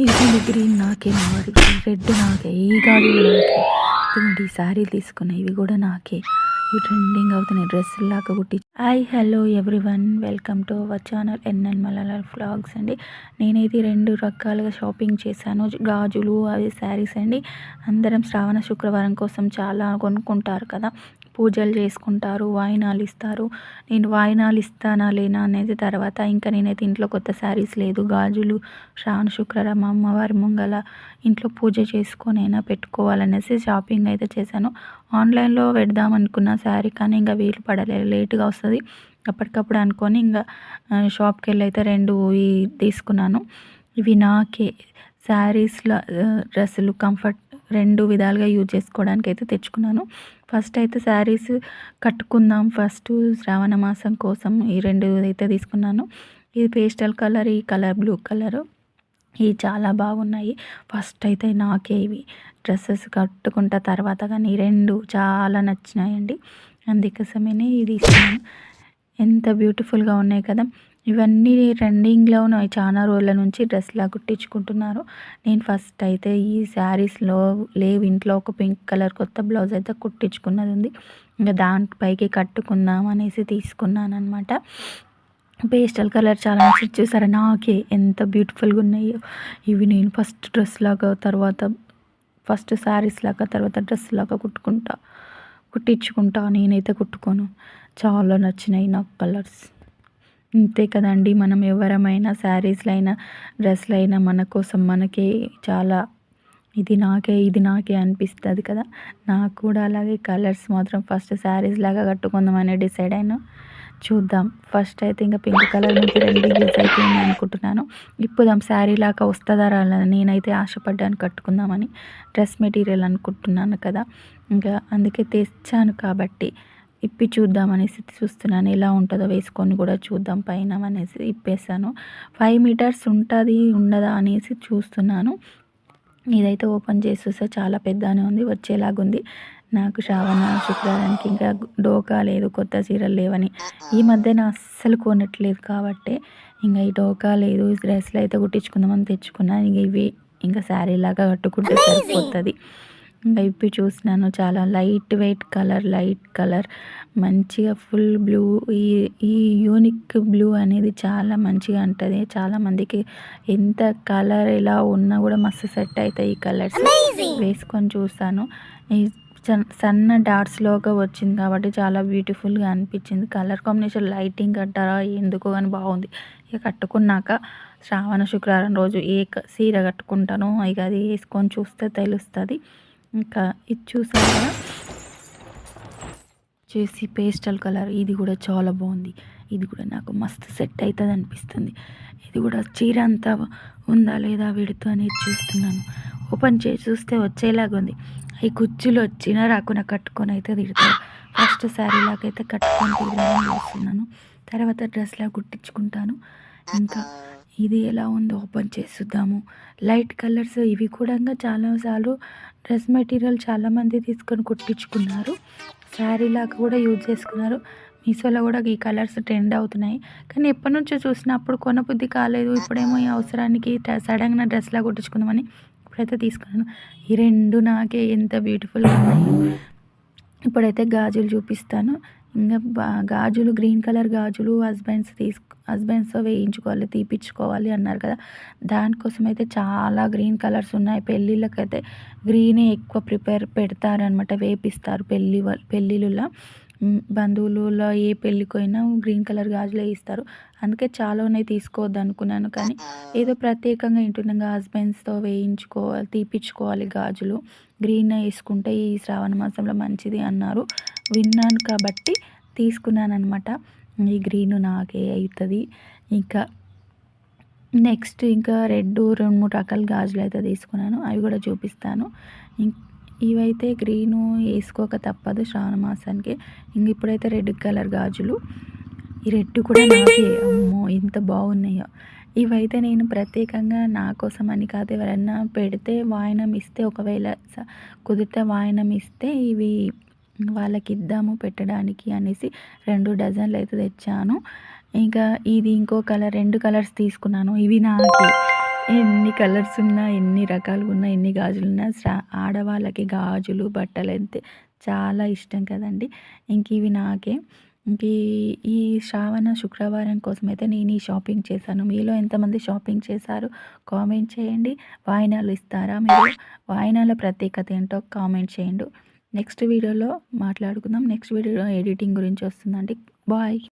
ఇదిగోండి గ్రీన్ నాకే, మామిడి రెడ్ నాకే, ఈ గాజులు నాకే. ఇదిగోండి ఈ శారీలు తీసుకున్నా, ఇవి కూడా నాకే. ఇవి ట్రెండింగ్ అవుతున్నాయి డ్రెస్సుల్లాగా కుట్టి. Hi hello everyone, welcome to our channel NN Malayala vlogs అండి. నేనైతే 2 రకాలుగా షాపింగ్ చేశాను, గాజులు అవి శారీస్ అండి. అందరం శ్రావణ శుక్రవారం కోసం చాలా కొనుక్కుంటారు కదా, పూజలు చేసుకుంటారు, వాయినాలు ఇస్తారు. నేను వాయినాలు ఇస్తానా లేనా అనేది తర్వాత. ఇంకా నేనైతే ఇంట్లో కొత్త శారీస్ లేదు, గాజులు శ్రావణ శుక్రవారం అమ్మవారి ముంగల ఇంట్లో పూజ చేసుకొనైనా పెట్టుకోవాలనేసి షాపింగ్ అయితే చేశాను. ఆన్లైన్లో పెడదాం అనుకున్న శారీ, కానీ ఇంకా వీలు పడలేదు, లేట్గా వస్తుంది. అప్పటికప్పుడు అనుకొని ఇంకా షాప్కి వెళ్ళి అయితే 2 తీసుకున్నాను. ఇవి నాకే శారీస్లో డ్రెస్సులు కంఫర్ట్ 2 విధాలుగా యూజ్ చేసుకోవడానికి అయితే తెచ్చుకున్నాను. ఫస్ట్ అయితే శారీస్ కట్టుకుందాం ఫస్ట్ శ్రావణ మాసం కోసం ఈ 2 అయితే తీసుకున్నాను. ఇది పేస్టల్ కలర్, ఈ కలర్ బ్లూ కలరు. ఇవి చాలా బాగున్నాయి. ఫస్ట్ అయితే నాకే ఇవి డ్రెస్సెస్ కట్టుకుంటా తర్వాత, కానీ 2 చాలా నచ్చినాయండి. అందుకోసమే ఇది తీసుకున్నాను. ఎంత బ్యూటిఫుల్గా ఉన్నాయి కదా. ఇవన్నీ ట్రెండింగ్లో ఉన్నాయి, చాలా రోజుల నుంచి డ్రెస్లా కుట్టించుకుంటున్నారు. నేను ఫస్ట్ అయితే ఈ శారీస్లో లేవు, ఇంట్లో ఒక పింక్ కలర్ కొత్త బ్లౌజ్ అయితే కుట్టించుకున్నది ఉంది. ఇంకా దానిపైకి కట్టుకుందాం అనేసి తీసుకున్నాను అనమాట. పేస్టల్ కలర్ చాలా నచ్చి చూసారా, నాకే ఎంత బ్యూటిఫుల్గా ఉన్నాయో. ఇవి నేను ఫస్ట్ డ్రెస్ లాగా, తర్వాత ఫస్ట్ శారీస్ లాగా, తర్వాత డ్రెస్ లాగా కుట్టించుకుంటా. నేనైతే కుట్టుకోను, చాలా నచ్చినాయి నాకు కలర్స్. అంతే కదండి, మనం ఎవరమైనా శారీస్లో అయినా డ్రెస్లు అయినా మన కోసం మనకే చాలా ఇది నాకే అనిపిస్తుంది కదా. నాకు కూడా అలాగే కలర్స్ మాత్రం ఫస్ట్ శారీస్ లాగా కట్టుకుందామని డిసైడ్ అయినా. చూద్దాం. ఫస్ట్ అయితే ఇంకా పింక్ కలర్ నుంచి 2 యూజ్ అయిపోయింది అనుకుంటున్నాను. ఇప్పుదాం శారీ లాగా వస్తుందా రాలేదా. నేనైతే ఆశపడ్డాను కట్టుకుందామని, డ్రెస్ మెటీరియల్ అనుకుంటున్నాను కదా, ఇంకా అందుకే తెచ్చాను కాబట్టి ఇప్పి చూద్దామనేసి చూస్తున్నాను. ఎలా ఉంటుందో వేసుకొని కూడా చూద్దాం పైన అనేసి ఇప్పేసాను. 5 మీటర్స్ ఉంటుంది ఉండదా అనేసి చూస్తున్నాను. ఇదైతే ఓపెన్ చేసి చూస్తే చాలా పెద్దగానే ఉంది, వచ్చేలాగుంది. నాకు శ్రావణ శుక్రవారానికి ఇంకా డోకా లేదు, కొత్త చీరలు లేవని ఈ మధ్యన అస్సలు కొనట్లేదు కాబట్టి ఇంకా ఈ డోకా లేదు. ఈ డ్రెస్లు అయితే కుట్టించుకుందామని తెచ్చుకున్నాను. ఇంక ఇవి ఇంకా శారీ లాగా కట్టుకుంటే సరిపోతుంది. ఇంకా ఇప్పి చూసినాను, చాలా light weight colour, light colour మంచిగా ఫుల్ బ్లూ. ఈ యూనిక్ బ్లూ అనేది చాలా మంచిగా ఉంటుంది. చాలామందికి ఎంత కలర్ ఎలా ఉన్నా కూడా మస్తు సెట్ అవుతాయి ఈ కలర్స్. వేసుకొని చూస్తాను, ఈ సన్న డాట్స్లోగా వచ్చింది కాబట్టి చాలా బ్యూటిఫుల్గా అనిపించింది. కలర్ కాంబినేషన్ లైటింగ్ అంటారా ఎందుకో కానీ బాగుంది. ఇక కట్టుకున్నాక శ్రావణ శుక్రవారం రోజు ఏ చీర కట్టుకుంటానో ఇక అది వేసుకొని చూస్తే తెలుస్తుంది. ఇంకా ఇది చూసాను కదా, చేసి పేస్టల్ కలర్, ఇది కూడా చాలా బాగుంది. ఇది కూడా నాకు మస్తు సెట్ అవుతుంది అనిపిస్తుంది. ఇది కూడా చీర అంతా ఉందా లేదా విడుతూ అనేది చూస్తున్నాను. ఓపెన్ చేసి చూస్తే వచ్చేలాగా ఉంది. ఈ కుచ్చులు వచ్చినా రాకుండా కట్టుకొని అయితే తిడతారు. ఫస్ట్ శారీ లాగైతే కట్టుకొని తిరగాలని చూస్తున్నాను, తర్వాత డ్రెస్లా కుట్టించుకుంటాను. ఇంకా ఇది ఎలా ఉందో ఓపెన్ చేసి చూద్దాము. లైట్ కలర్స్ ఇవి కూడా చాలాసార్లు డ్రెస్ మెటీరియల్ చాలామంది తీసుకొని కుట్టించుకున్నారు, శారీ లాగా కూడా యూజ్ చేసుకున్నారు. మీషోలో కూడా ఈ కలర్స్ ట్రెండ్ అవుతున్నాయి, కానీ ఎప్పటి నుంచో చూసినప్పుడు కొనబుద్ధి కాలేదు. ఇప్పుడేమో ఈ అవసరానికి సడన్గా డ్రెస్లా కుట్టించుకుందామని ఇప్పుడైతే తీసుకున్నాను. ఈ 2 నాకే ఎంత బ్యూటిఫుల్గా ఉన్నాయి. ఇప్పుడైతే గాజులు చూపిస్తాను. ఇంకా గాజులు గ్రీన్ కలర్ గాజులు హస్బెండ్స్తో వేయించుకోవాలి, తీపిచ్చుకోవాలి అన్నారు కదా, దానికోసం అయితే చాలా గ్రీన్ కలర్స్ ఉన్నాయి. పెళ్ళిళ్ళకైతే గ్రీనే ఎక్కువ పెడతారనమాట, వేపిస్తారు పెళ్ళిళ్ళలో. బంధువులలో ఏ పెళ్ళికైనా గ్రీన్ కలర్ గాజులే ఇస్తారు. అందుకే చాలా ఉన్నాయి, తీసుకోవద్దు అనుకున్నాను. కానీ ఏదో ప్రత్యేకంగా వింటున్నాగా హస్బెండ్స్తో తీపిచ్చుకోవాలి గాజులు, గ్రీన్ వేసుకుంటే ఈ శ్రావణ మాసంలో మంచిది అన్నారు, విన్నాను కాబట్టి తీసుకున్నాను అనమాట. ఈ గ్రీను నాకే అవుతుంది. ఇంకా నెక్స్ట్ ఇంకా రెడ్ 2-3 రకాల గాజులు అయితే తీసుకున్నాను, అవి కూడా చూపిస్తాను. ఇవైతే గ్రీను వేసుకోక తప్పదు శ్రావణ మాసానికి. ఇంక ఇప్పుడైతే రెడ్ కలర్ గాజులు, ఈ రెడ్ కూడా నాకే. అమ్మో ఎంత బాగున్నాయో. ఇవైతే నేను ప్రత్యేకంగా నా కోసం అని కాదు, ఎవరైనా పెడితే వాయినం ఇస్తే, ఒకవేళ కుదిరితే వాయినం ఇస్తే ఇవి వాళ్ళకి ఇద్దాము పెట్టడానికి అనేసి 2 డజన్లు అయితే తెచ్చాను. ఇంకా ఇది ఇంకో కలర్, 2 కలర్స్ తీసుకున్నాను. ఇవి నాకే ఎన్ని కలర్స్ ఉన్నా, ఎన్ని రకాలుగున్నా, ఎన్ని గాజులున్నా ఆడవాళ్ళకి గాజులు, బట్టలంటే చాలా ఇష్టం కదండీ! ఇవి నాకే ఇంక ఈ ఈ శ్రావణ శుక్రవారం కోసమైతే నేను ఈ షాపింగ్ చేశాను. మీలో ఎంతమంది షాపింగ్ చేశారు? కామెంట్ చేయండి. వాయినాలు ఇస్తారా మీరు? వాయినాల ప్రత్యేకత ఏంటో కామెంట్ చేయండి. నెక్స్ట్ వీడియోలో మాట్లాడుకుందాం. నెక్స్ట్ వీడియోలో ఎడిటింగ్ గురించి వస్తుందండి. బాయ్.